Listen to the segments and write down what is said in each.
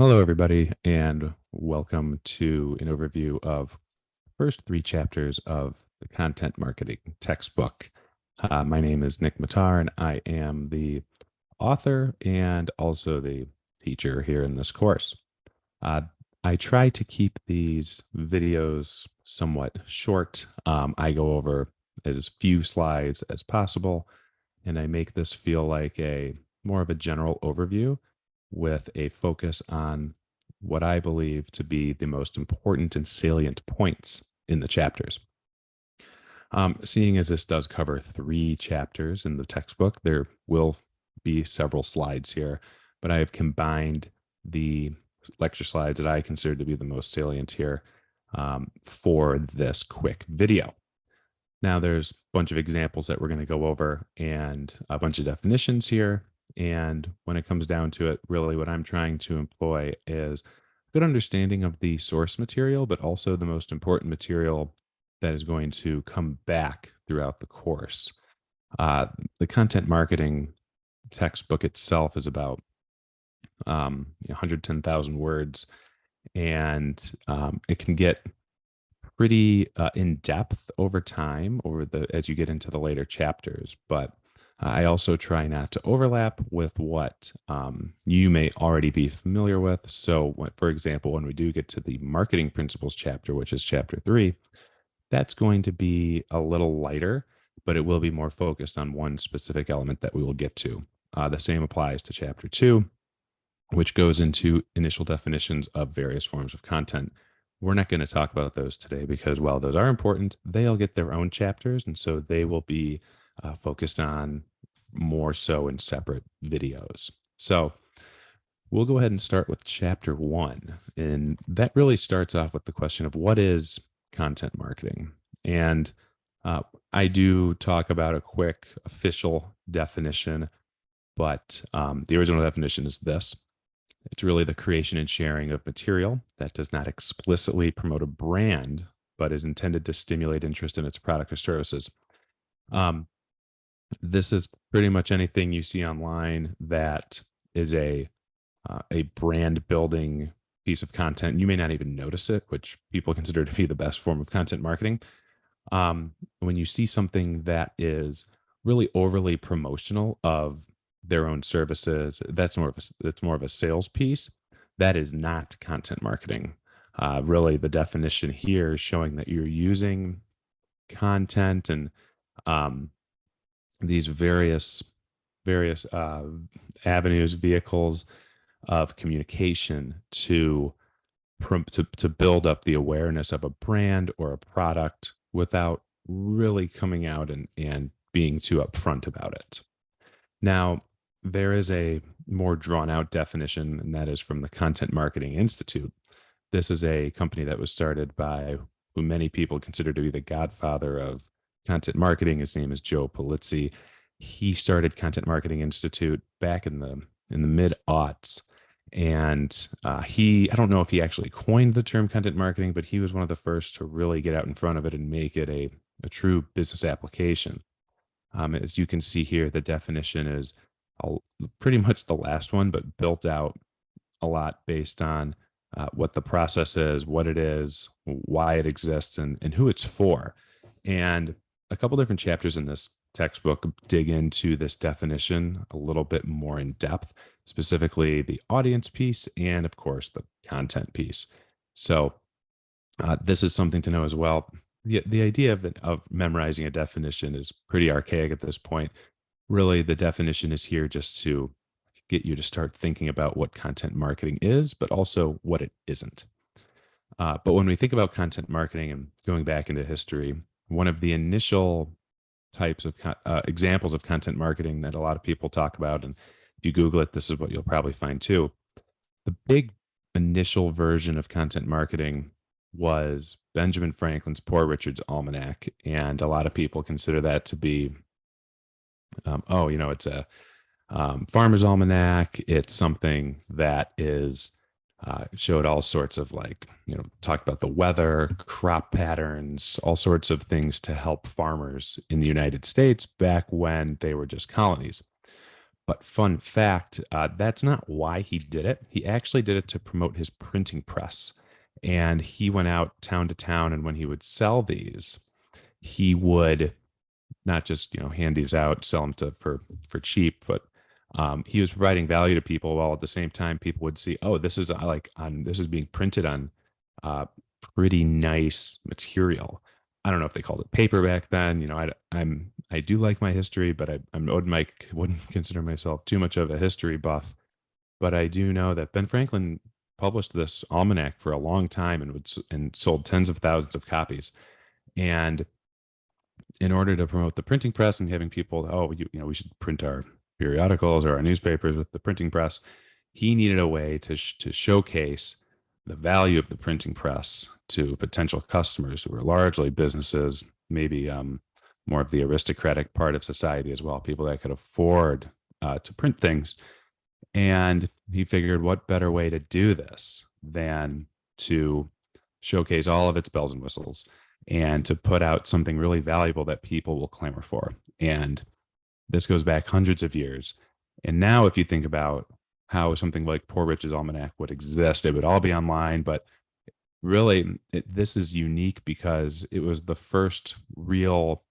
Hello, everybody, and welcome to an overview of the first three chapters of the content marketing textbook. My name is Nick Mattar, and I am the author and also the teacher here in this course. Uh, I try to keep these videos somewhat short. I go over as few slides as possible, and I make this feel like a more of a general overview with a focus on what I believe to be the most important and salient points in the chapters. Seeing as this does cover three chapters in the textbook, there will be several slides here, but I have combined the lecture slides that I consider to be the most salient here for this quick video. Now, there's a bunch of examples that we're going to go over and a bunch of definitions here. And when it comes down to it, really what I'm trying to employ is a good understanding of the source material, but also the most important material that is going to come back throughout the course. The content marketing textbook itself is about 110,000 words, and it can get pretty in depth over time as you get into the later chapters. But I also try not to overlap with what you may already be familiar with. So, for example, when we do get to the marketing principles chapter, which is chapter 3, that's going to be a little lighter, but it will be more focused on one specific element that we will get to. The same applies to chapter 2, which goes into initial definitions of various forms of content. We're not going to talk about those today because while those are important, they'll get their own chapters. And so they will be focused on more so in separate videos. So we'll go ahead and start with chapter 1. And that really starts off with the question of what is content marketing? And I do talk about a quick official definition, but the original definition is this. It's really the creation and sharing of material that does not explicitly promote a brand, but is intended to stimulate interest in its product or services. This is pretty much anything you see online that is a brand building piece of content. You may not even notice it, which people consider to be the best form of content marketing. When you see something that is really overly promotional of their own services, that's more of a sales piece. That is not content marketing. Really, the definition here is showing that you're using content and these various avenues, vehicles of communication to build up the awareness of a brand or a product without really coming out and being too upfront about it. Now, there is a more drawn out definition, and that is from the Content Marketing Institute. This is a company that was started by who many people consider to be the godfather of content marketing. His name is Joe Pulizzi. He started Content Marketing Institute back in the mid aughts. And I don't know if he actually coined the term content marketing, but he was one of the first to really get out in front of it and make it a true business application. As you can see here, the definition is pretty much the last one, but built out a lot based on what the process is, what it is, why it exists, and who it's for. And a couple different chapters in this textbook dig into this definition a little bit more in depth, specifically the audience piece and, of course, the content piece. So this is something to know as well. The idea of memorizing a definition is pretty archaic at this point. Really, the definition is here just to get you to start thinking about what content marketing is, but also what it isn't. But when we think about content marketing and going back into history, one of the initial types of examples of content marketing that a lot of people talk about, and if you Google it, this is what you'll probably find too. The big initial version of content marketing was Benjamin Franklin's Poor Richard's Almanac, and a lot of people consider that to be, it's a farmer's almanac. It's something that is showed all sorts of talked about the weather, crop patterns, all sorts of things to help farmers in the United States back when they were just colonies. But fun fact, that's not why he did it. He actually did it to promote his printing press. And he went out town to town, and when he would sell these, he would not just hand these out, sell them for cheap, but he was providing value to people while at the same time people would see, oh, this is this is being printed on uh, pretty nice material. I don't know if they called it paper back then. I do like my history, but wouldn't consider myself too much of a history buff. But I do know that Ben Franklin published this almanac for a long time and sold tens of thousands of copies. And in order to promote the printing press and having people, we should print our periodicals or our newspapers with the printing press, he needed a way to showcase the value of the printing press to potential customers who were largely businesses, maybe more of the aristocratic part of society as well, people that could afford to print things. And he figured, what better way to do this than to showcase all of its bells and whistles and to put out something really valuable that people will clamor for. And this goes back hundreds of years. And now, if you think about how something like Poor Rich's Almanac would exist, it would all be online. But really, this is unique because it was the first real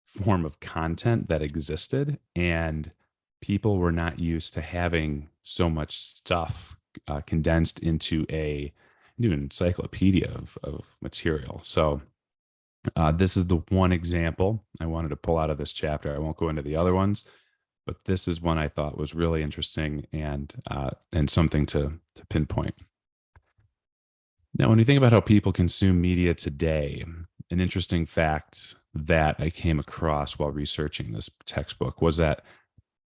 form of content that existed. And people were not used to having so much stuff condensed into a new encyclopedia of material. So this is the one example I wanted to pull out of this chapter. I won't go into the other ones, but this is one I thought was really interesting and something to pinpoint. Now, when you think about how people consume media today, an interesting fact that I came across while researching this textbook was that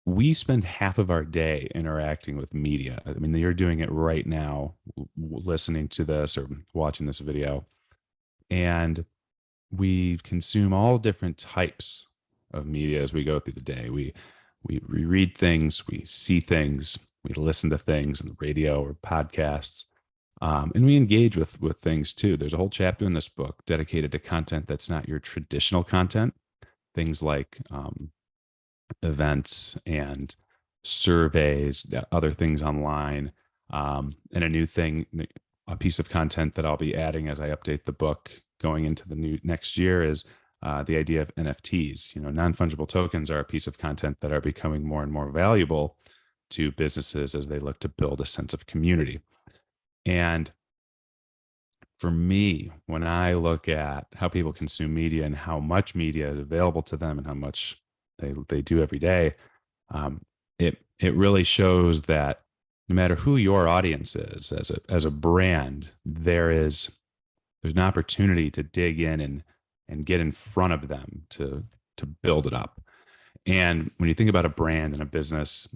we spend half of our day interacting with media. I mean, you're doing it right now, listening to this or watching this video. And we consume all different types of media as we go through the day. We read things, we see things, we listen to things on the radio or podcasts, and we engage with things too. There's a whole chapter in this book dedicated to content that's not your traditional content, things like events and surveys, other things online, and a new thing, a piece of content that I'll be adding as I update the book going into the next year is the idea of NFTs. Non-fungible tokens are a piece of content that are becoming more and more valuable to businesses as they look to build a sense of community. And for me, when I look at how people consume media and how much media is available to them and how much they do every day, it really shows that no matter who your audience is as a brand, there's an opportunity to dig in and get in front of them to build it up. And when you think about a brand and a business,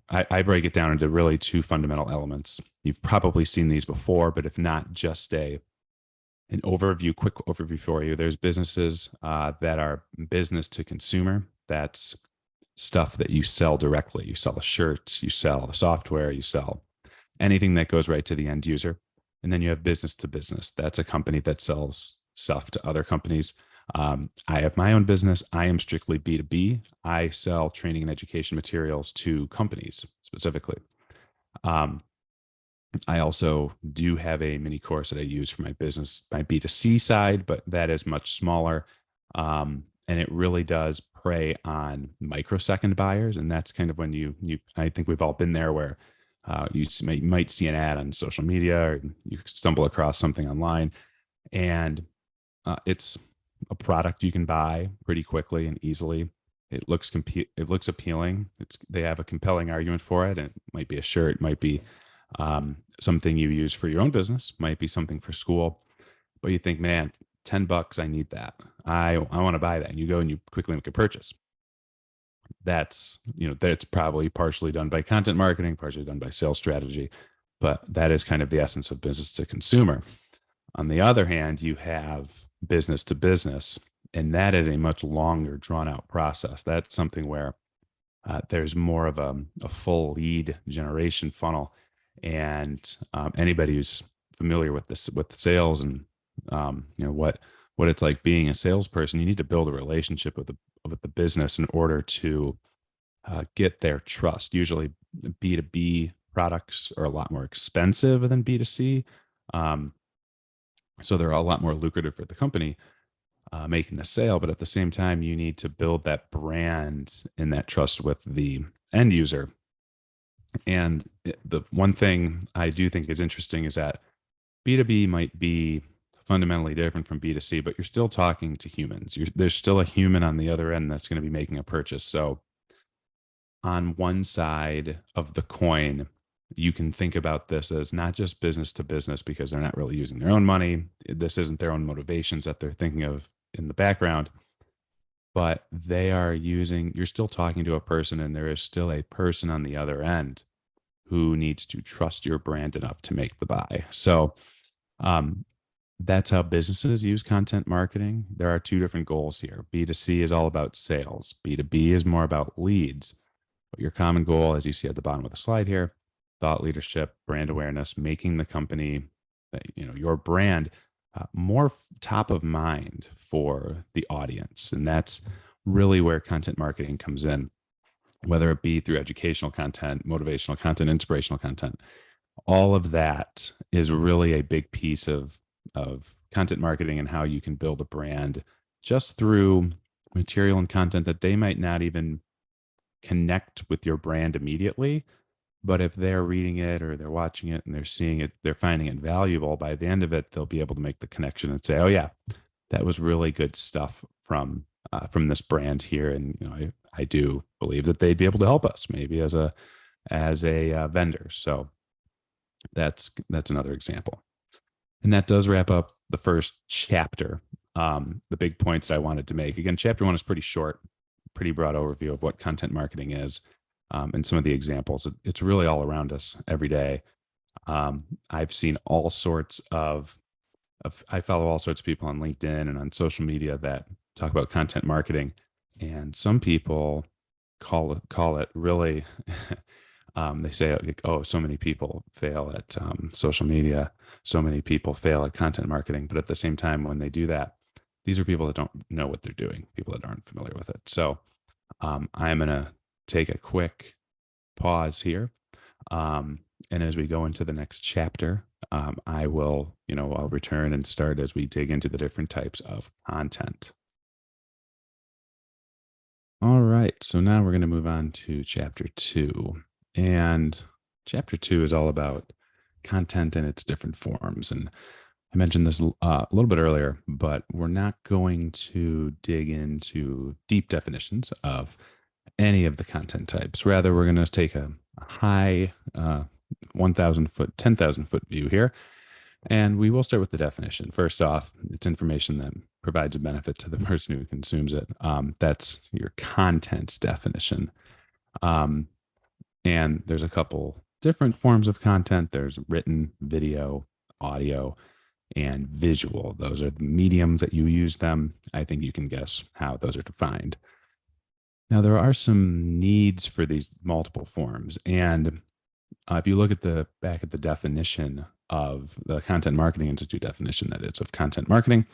I break it down into really two fundamental elements. You've probably seen these before, but if not, just an quick overview for you. There's businesses that are business to consumer. That's stuff that you sell directly. You sell a shirt, you sell the software, you sell anything that goes right to the end user. And then you have business to business. That's a company that sells stuff to other companies. I have my own business. I am strictly B2B. I sell training and education materials to companies specifically. I also do have a mini course that I use for my business, my B2C side, but that is much smaller. And it really does prey on microsecond buyers. And that's kind of when I think we've all been there where you might see an ad on social media or you stumble across something online and it's a product you can buy pretty quickly and easily. It looks appealing. They have a compelling argument for it. And it might be a shirt, might be something you use for your own business, might be something for school, but you think, man, $10, I need that. I want to buy that. And you go and you quickly make a purchase. That's probably partially done by content marketing, partially done by sales strategy, but that is kind of the essence of business to consumer. On the other hand, you have business to business, and that is a much longer drawn out process. That's something where there's more of a full lead generation funnel. And anybody who's familiar with sales and what it's like being a salesperson, you need to build a relationship with the business in order to get their trust. Usually, B2B products are a lot more expensive than B2C. Um, so they're a lot more lucrative for the company making the sale. But at the same time, you need to build that brand and that trust with the end user. And the one thing I do think is interesting is that B2B might be fundamentally different from B2C, but you're still talking to humans. There's still a human on the other end that's going to be making a purchase. So on one side of the coin, you can think about this as not just business to business because they're not really using their own money. This isn't their own motivations that they're thinking of in the background, but you're still talking to a person, and there is still a person on the other end who needs to trust your brand enough to make the buy. So, um, that's how businesses use content marketing. There are two different goals here. B2C is all about sales. B2B is more about leads. But your common goal, as you see at the bottom of the slide here, thought leadership, brand awareness, making the company, your brand more top of mind for the audience. And that's really where content marketing comes in, whether it be through educational content, motivational content, inspirational content. All of that is really a big piece of content marketing and how you can build a brand just through material and content that they might not even connect with your brand immediately. But if they're reading it or they're watching it and they're seeing it, they're finding it valuable, by the end of it, they'll be able to make the connection and say, oh yeah, that was really good stuff from this brand here. And I do believe that they'd be able to help us maybe as a vendor. So that's another example. And that does wrap up the first chapter. The big points that I wanted to make. Again, chapter 1 is pretty short, pretty broad overview of what content marketing is, and some of the examples. It's really all around us every day. I've seen all sorts I follow all sorts of people on LinkedIn and on social media that talk about content marketing, and some people call it really. They say, like, oh, so many people fail at social media, so many people fail at content marketing. But at the same time, when they do that, these are people that don't know what they're doing, people that aren't familiar with it. So I'm going to take a quick pause here. And as we go into the next chapter, I'll return and start as we dig into the different types of content. All right. So now we're going to move on to chapter 2. And chapter 2 is all about content in its different forms. And I mentioned this a little bit earlier, but we're not going to dig into deep definitions of any of the content types. Rather, we're going to take a high 1,000 foot, 10,000 foot view here. And we will start with the definition. First off, it's information that provides a benefit to the person who consumes it. That's your content definition. And there's a couple different forms of content. There's written, video, audio, and visual. Those are the mediums that you use them. I think you can guess how those are defined. Now, there are some needs for these multiple forms. And if you look at the back at the definition of the Content Marketing Institute definition, that is, of content marketing,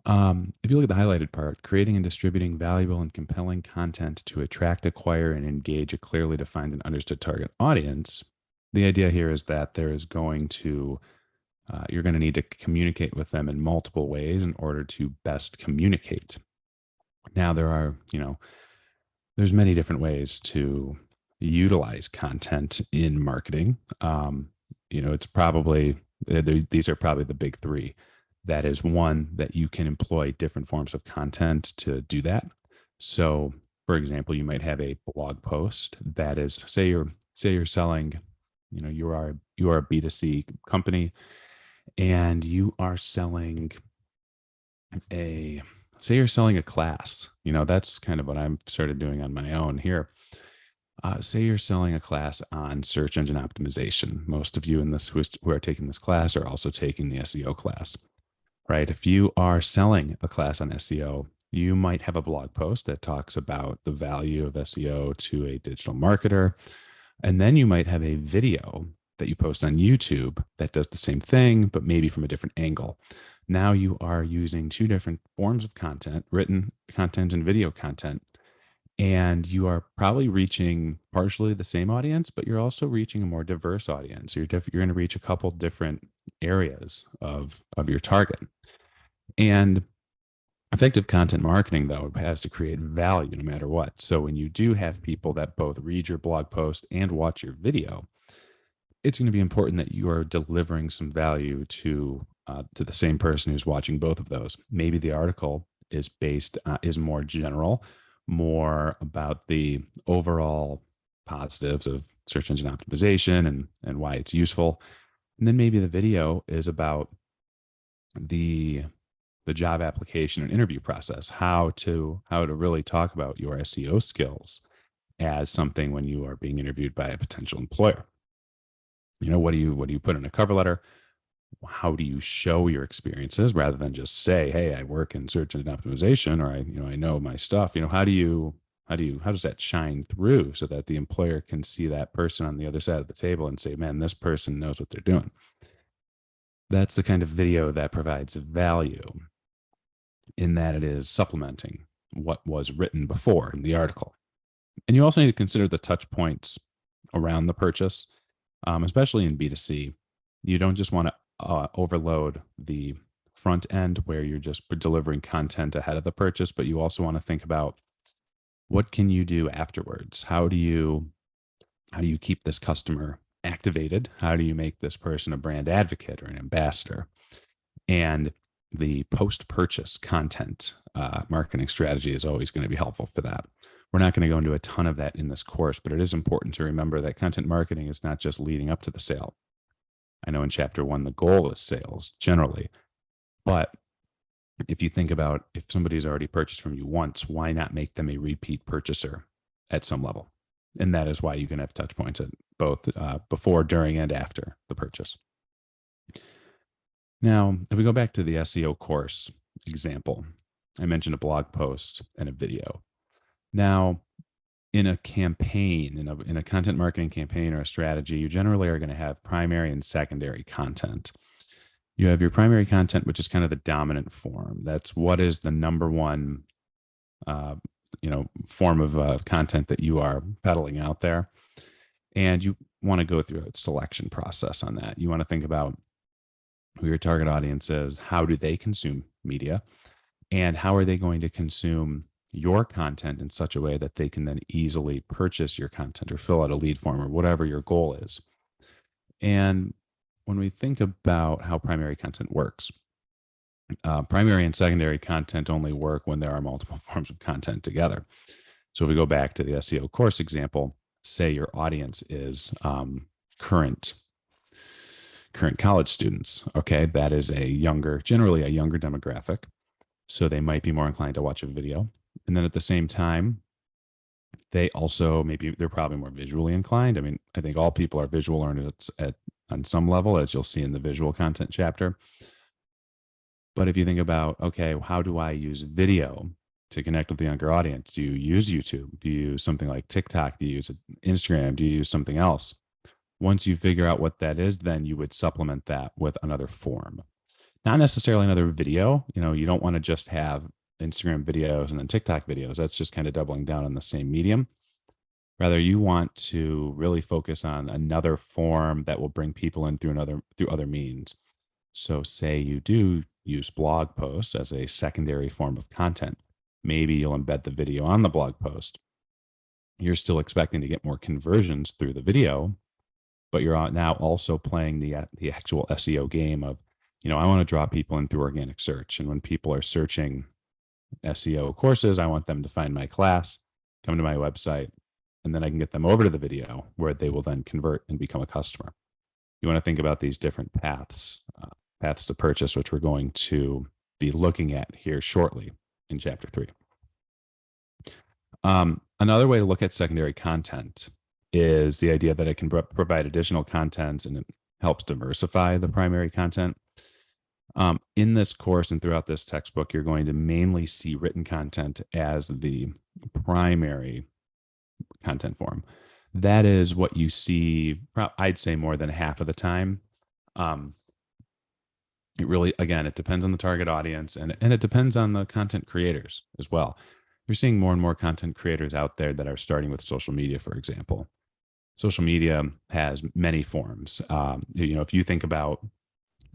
if you look at the highlighted part, creating and distributing valuable and compelling content to attract, acquire, and engage a clearly defined and understood target audience, the idea here is that there is you're going to need to communicate with them in multiple ways in order to best communicate. Now, there's many different ways to utilize content in marketing. It's probably, these are probably the big three. That is one, that you can employ different forms of content to do that. So, for example, you might have a blog post that is, say you're selling, you are a B2C company, and you are selling you're selling a class. That's kind of what I've started doing on my own here. Say you're selling a class on search engine optimization. Most of you in this who are taking this class are also taking the SEO class, right? If you are selling a class on SEO, you might have a blog post that talks about the value of SEO to a digital marketer. And then you might have a video that you post on YouTube that does the same thing, but maybe from a different angle. Now you are using two different forms of content, written content and video content, And you are probably reaching partially the same audience, but you're also reaching a more diverse audience. You're going to reach a couple different areas of your target. And effective content marketing, though, has to create value no matter what. So when you do have people that both read your blog post and watch your video, it's going to be important that you are delivering some value to the same person who's watching both of those. Maybe the article is more general, more about the overall positives of search engine optimization and why it's useful. And then maybe the video is about the job application and interview process, how to really talk about your SEO skills as something when you are being interviewed by a potential employer. What do you put in a cover letter? How do you show your experiences rather than just say, hey, I work in search engine optimization, or I know my stuff. How does that shine through so that the employer can see that person on the other side of the table and say, man, this person knows what they're doing? That's the kind of video that provides value, in that it is supplementing what was written before in the article. And you also need to consider the touch points around the purchase, especially in B2C. You don't just want to overload the front end where you're just delivering content ahead of the purchase, but you also want to think about what can you do afterwards? How do you keep this customer activated? How do you make this person a brand advocate or an ambassador? And the post-purchase content marketing strategy is always going to be helpful for that. We're not going to go into a ton of that in this course, but it is important to remember that content marketing is not just leading up to the sale. I know in chapter 1, the goal is sales generally, but if you think about if somebody's already purchased from you once, why not make them a repeat purchaser at some level? And that is why you can have touch points at both before, during, and after the purchase. Now, if we go back to the SEO course example, I mentioned a blog post and a video. Now, in a campaign, in a content marketing campaign or a strategy, you generally are going to have primary and secondary content. You have your primary content, which is kind of the dominant form. That's what is the number one, form of content that you are peddling out there. And you want to go through a selection process on that. You want to think about who your target audience is, how do they consume media, and how are they going to consume your content in such a way that they can then easily purchase your content or fill out a lead form or whatever your goal is. And when we think about how primary content works, primary and secondary content only work when there are multiple forms of content together. So if we go back to the SEO course example, say your audience is current college students. Okay, that is generally a younger demographic. So they might be more inclined to watch a video. And then at the same time, they're probably more visually inclined. I mean, I think all people are visual learners on some level, as you'll see in the visual content chapter. But if you think about, okay, how do I use video to connect with the younger audience? Do you use YouTube? Do you use something like TikTok? Do you use Instagram? Do you use something else? Once you figure out what that is, then you would supplement that with another form. Not necessarily another video. You don't want to just have Instagram videos and then TikTok videos. That's just kind of doubling down on the same medium. Rather, you want to really focus on another form that will bring people in through other means. So say you do use blog posts as a secondary form of content. Maybe you'll embed the video on the blog post. You're still expecting to get more conversions through the video, but you're now also playing the actual SEO game of, I want to draw people in through organic search. And when people are searching SEO courses, I want them to find my class, come to my website, and then I can get them over to the video where they will then convert and become a customer. You want to think about these different paths to purchase, which we're going to be looking at here shortly in chapter 3. Another way to look at secondary content is the idea that it can provide additional content and it helps diversify the primary content. In this course and throughout this textbook, you're going to mainly see written content as the primary content form. That is what you see, I'd say more than half of the time. It really, again, it depends on the target audience and it depends on the content creators as well. you're seeing more and more content creators out there that are starting with social media, for example. Social media has many forms. If you think about,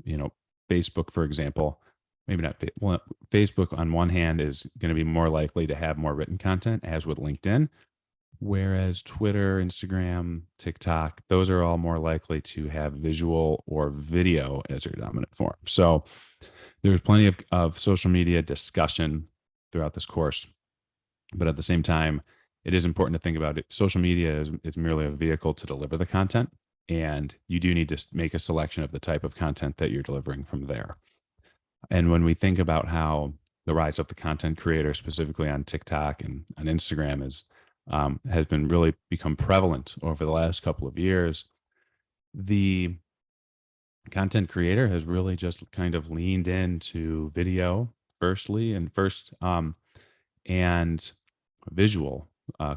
you know, Facebook, for example, maybe not. Well, Facebook on one hand is going to be more likely to have more written content, as with LinkedIn, whereas Twitter, Instagram, TikTok, those are all more likely to have visual or video as their dominant form. So there's plenty of social media discussion throughout this course. But at the same time, it is important to think about it. Social media is merely a vehicle to deliver the content. And you do need to make a selection of the type of content that you're delivering from there. And when we think about how the rise of the content creator, specifically on TikTok and on Instagram, has been really become prevalent over the last couple of years, the content creator has really just kind of leaned into video and visual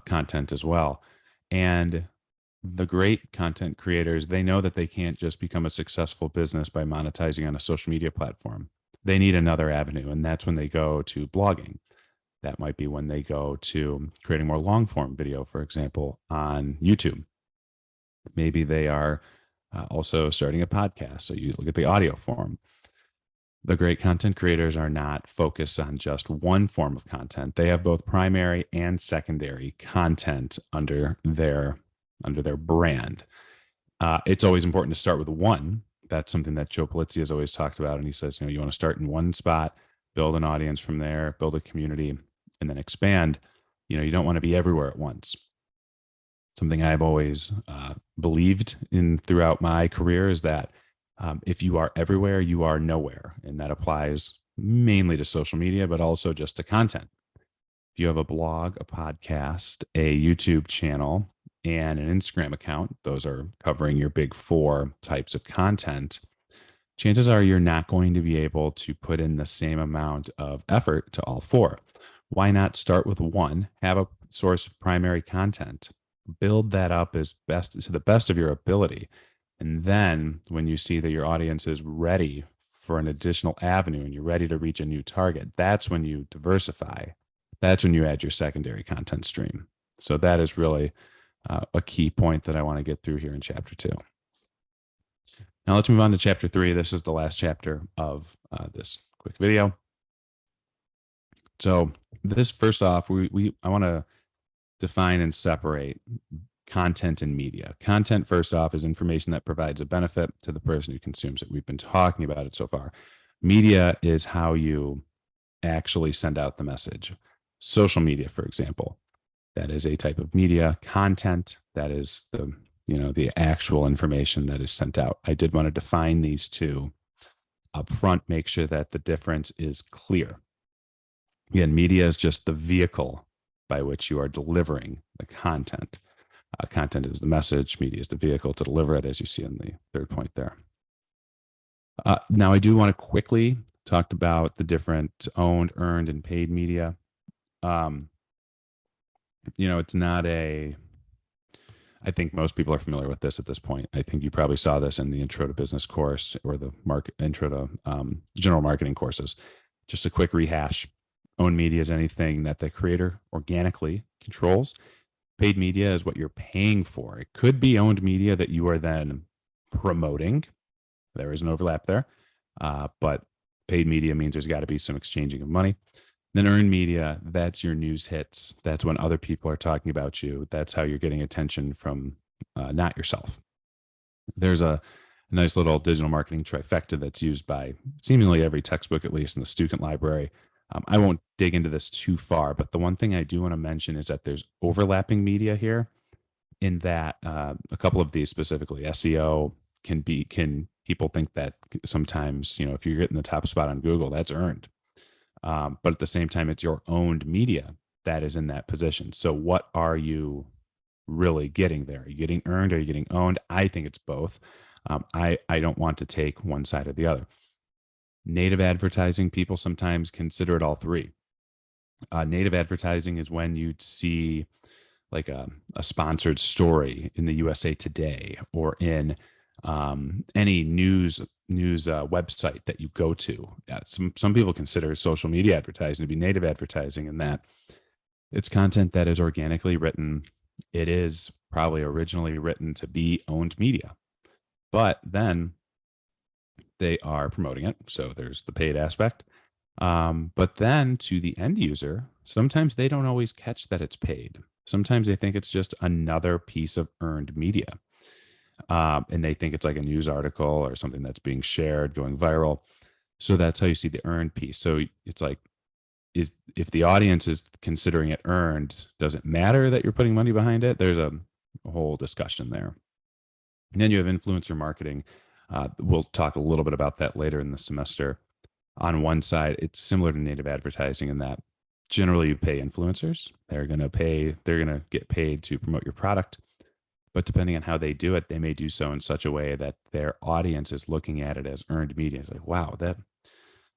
content as well. And the great content creators, they know that they can't just become a successful business by monetizing on a social media platform. They need another avenue, and that's when they go to blogging. That might be when they go to creating more long form video, for example, on YouTube. Maybe they are also starting a podcast. So you look at the audio form. The great content creators are not focused on just one form of content. They have both primary and secondary content under their brand. It's always important to start with one. That's something that Joe Polizzi has always talked about. And he says, you want to start in one spot, build an audience from there, build a community, and then expand. You don't want to be everywhere at once. Something I've always believed in throughout my career is that if you are everywhere, you are nowhere. And that applies mainly to social media, but also just to content. If you have a blog, a podcast, a YouTube channel, and an Instagram account, those are covering your big 4 types of content, chances are you're not going to be able to put in the same amount of effort to all 4. Why not start with one, have a source of primary content, build that up to the best of your ability. And then when you see that your audience is ready for an additional avenue and you're ready to reach a new target, that's when you diversify. That's when you add your secondary content stream. So that is really a key point that I want to get through here in chapter 2. Now let's move on to chapter 3. This is the last chapter of this quick video. So this, first off, I want to define and separate content and media. Content, first off, is information that provides a benefit to the person who consumes it. We've been talking about it so far. Media is how you actually send out the message. Social media, for example, that is a type of media. Content, that is the actual information that is sent out. I did want to define these two up front, make sure that the difference is clear. Again, media is just the vehicle by which you are delivering the content. Content is the message, media is the vehicle to deliver it, as you see in the third point there. Now, I do want to quickly talk about the different owned, earned, and paid media. It's not I think most people are familiar with this at this point. I think you probably saw this in the Intro to Business course or the Intro to General Marketing courses. Just a quick rehash. Owned media is anything that the creator organically controls. Paid media is what you're paying for. It could be owned media that you are then promoting. There is an overlap there. But paid media means there's got to be some exchanging of money. Then earned media, that's your news hits. That's when other people are talking about you. That's how you're getting attention from not yourself. There's a nice little digital marketing trifecta that's used by seemingly every textbook, at least in the Stukent library. I won't dig into this too far, but the one thing I do want to mention is that there's overlapping media here in that a couple of these, specifically SEO, can people think that sometimes, if you're getting the top spot on Google, that's earned. But at the same time, it's your owned media that is in that position. So what are you really getting there? Are you getting earned? Are you getting owned? I think it's both. I don't want to take one side or the other. Native advertising, people sometimes consider it all three. Native advertising is when you'd see like a sponsored story in the USA Today or in any news website that you go to. Some people consider social media advertising to be native advertising, in that It's content that is organically written. It is probably originally written to be owned media, but then they are promoting it. So there's the paid aspect. But then to the end user, sometimes they don't always catch that it's paid. Sometimes they think it's just another piece of earned media. And they think it's like a news article or something that's being shared, going viral. So that's how you see the earned piece. So it's like, is if the audience is considering it earned, does it matter that you're putting money behind it? There's a whole discussion there. And then you have influencer marketing. We'll talk a little bit about that later in the semester. On one side, it's similar to native advertising in that generally you pay influencers. They're going to get paid to promote your product. But depending on how they do it, they may do so in such a way that their audience is looking at it as earned media. It's like, wow, that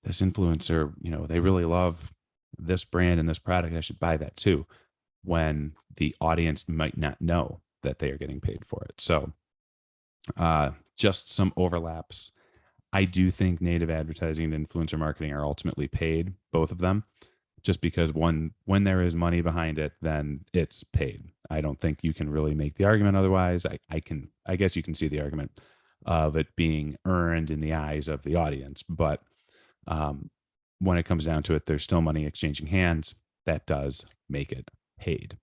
this influencer, they really love this brand and this product. I should buy that too. When the audience might not know that they are getting paid for it. So just some overlaps. I do think native advertising and influencer marketing are ultimately paid, both of them, just because when there is money behind it, then it's paid. I don't think you can really make the argument otherwise. I guess you can see the argument of it being earned in the eyes of the audience, but when it comes down to it, there's still money exchanging hands. That does make it paid.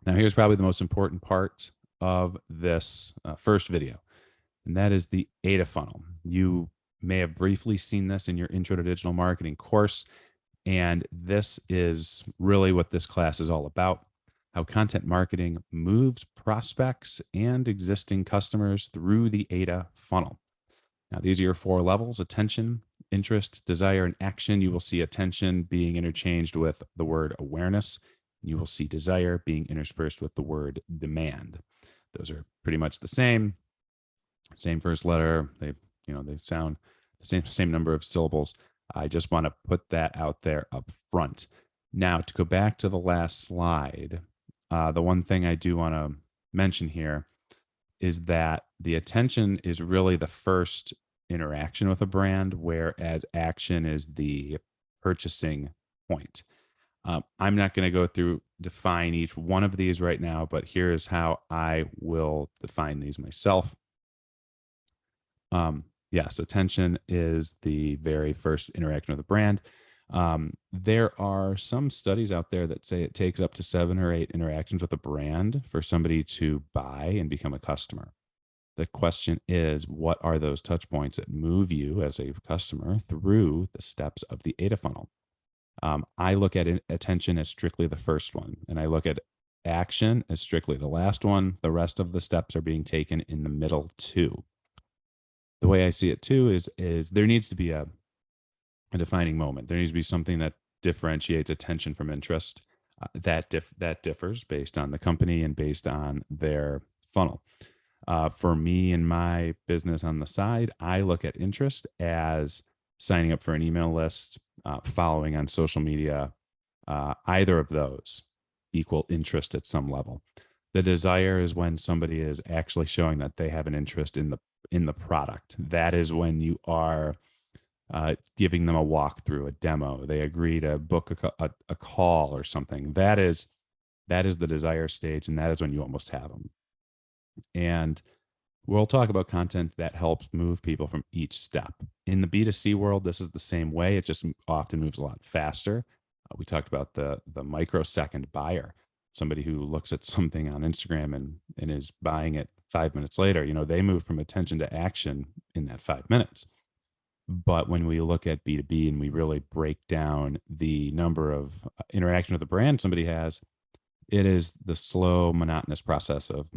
Now, here's probably the most important part of this first video, and that is the AIDA funnel. You may have briefly seen this in your Intro to Digital Marketing course, and this is really what this class is all about: how content marketing moves prospects and existing customers through the AIDA funnel. Now, these are your 4 levels: attention, interest, desire, and action. You will see attention being interchanged with the word awareness. You will see desire being interspersed with the word demand. Those are pretty much the same first letter. They sound the same number of syllables. I just want to put that out there up front. Now, to go back to the last slide, the one thing I do want to mention here is that the attention is really the first interaction with a brand, whereas action is the purchasing point. I'm not going to go through define each one of these right now, but here's how I will define these myself. Yes, attention is the very first interaction with a brand. There are some studies out there that say it takes up to 7 or 8 interactions with a brand for somebody to buy and become a customer. The question is, what are those touch points that move you as a customer through the steps of the AIDA funnel? I look at attention as strictly the first one, and I look at action as strictly the last one. The rest of the steps are being taken in the middle too. The way I see it too is there needs to be a defining moment. There needs to be something that differentiates attention from interest. That differs based on the company and based on their funnel. For me and my business on the side, I look at interest as signing up for an email list, following on social media. Either of those equal interest at some level. The desire is when somebody is actually showing that they have an interest in the product. That is when you are giving them a walkthrough, a demo. They agree to book a call or something. That is the desire stage, and that is when you almost have them. And we'll talk about content that helps move people from each step. In the B2C world, this is the same way. It just often moves a lot faster. We talked about the microsecond buyer, somebody who looks at something on Instagram and is buying it 5 minutes later. They move from attention to action in that 5 minutes. But when we look at B2B and we really break down the number of interaction with a brand somebody has, it is the slow, monotonous process of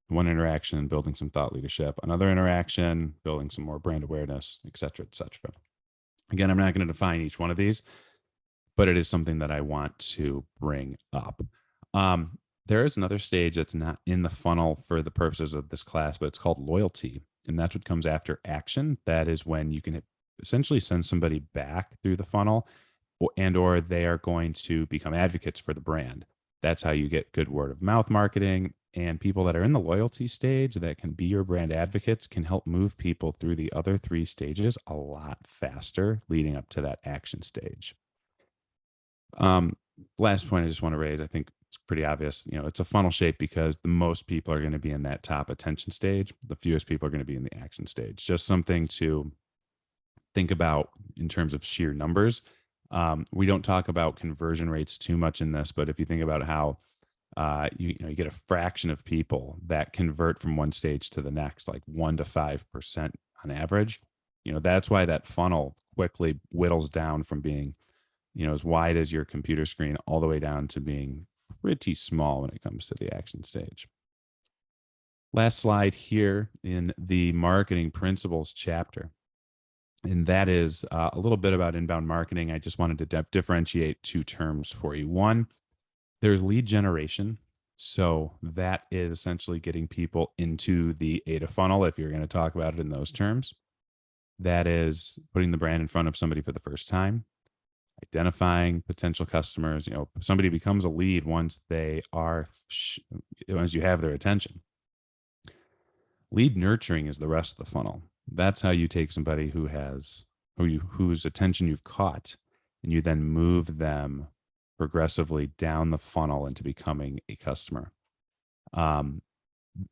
one interaction, building some thought leadership, another interaction, building some more brand awareness, et cetera, et cetera. Again, I'm not going to define each one of these, but it is something that I want to bring up. There is another stage that's not in the funnel for the purposes of this class, but it's called loyalty. And that's what comes after action. That is when you can essentially send somebody back through the funnel or they are going to become advocates for the brand. That's how you get good word of mouth marketing. And people that are in the loyalty stage that can be your brand advocates can help move people through the other 3 stages a lot faster leading up to that action stage. last point I just want to raise, I think it's pretty obvious. It's a funnel shape because the most people are going to be in that top attention stage. The fewest people are going to be in the action stage. Just something to think about in terms of sheer numbers. We don't talk about conversion rates too much in this, but if you think about how you get a fraction of people that convert from one stage to the next, like 1 to 5% on average. That's why that funnel quickly whittles down from being as wide as your computer screen all the way down to being pretty small when it comes to the action stage. Last slide here in the marketing principles chapter. And that is a little bit about inbound marketing. I just wanted to differentiate two terms for you. One, there's lead generation. So that is essentially getting people into the ADA funnel, if you're going to talk about it in those terms. That is putting the brand in front of somebody for the first time, identifying potential customers. Somebody becomes a lead once they are, once you have their attention. Lead nurturing is the rest of the funnel. That's how you take somebody whose attention you've caught, and you then move them progressively down the funnel into becoming a customer.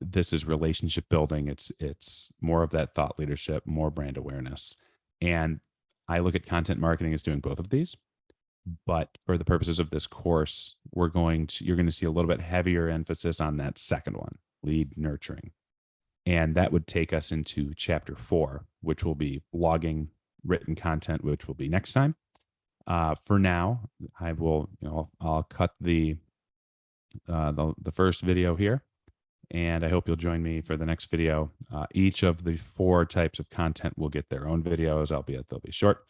This is relationship building. It's more of that thought leadership, more brand awareness. And I look at content marketing as doing both of these. But for the purposes of this course, you're going to see a little bit heavier emphasis on that second one, lead nurturing. And that would take us into chapter 4, which will be blogging written content, which will be next time. For now, I'll cut the first video here, and I hope you'll join me for the next video. Each of the 4 types of content will get their own videos, albeit they'll be short.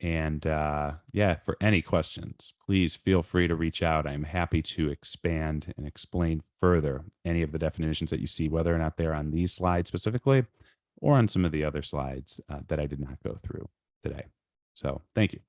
And for any questions, please feel free to reach out. I'm happy to expand and explain further any of the definitions that you see, whether or not they're on these slides specifically or on some of the other slides that I did not go through today. So thank you.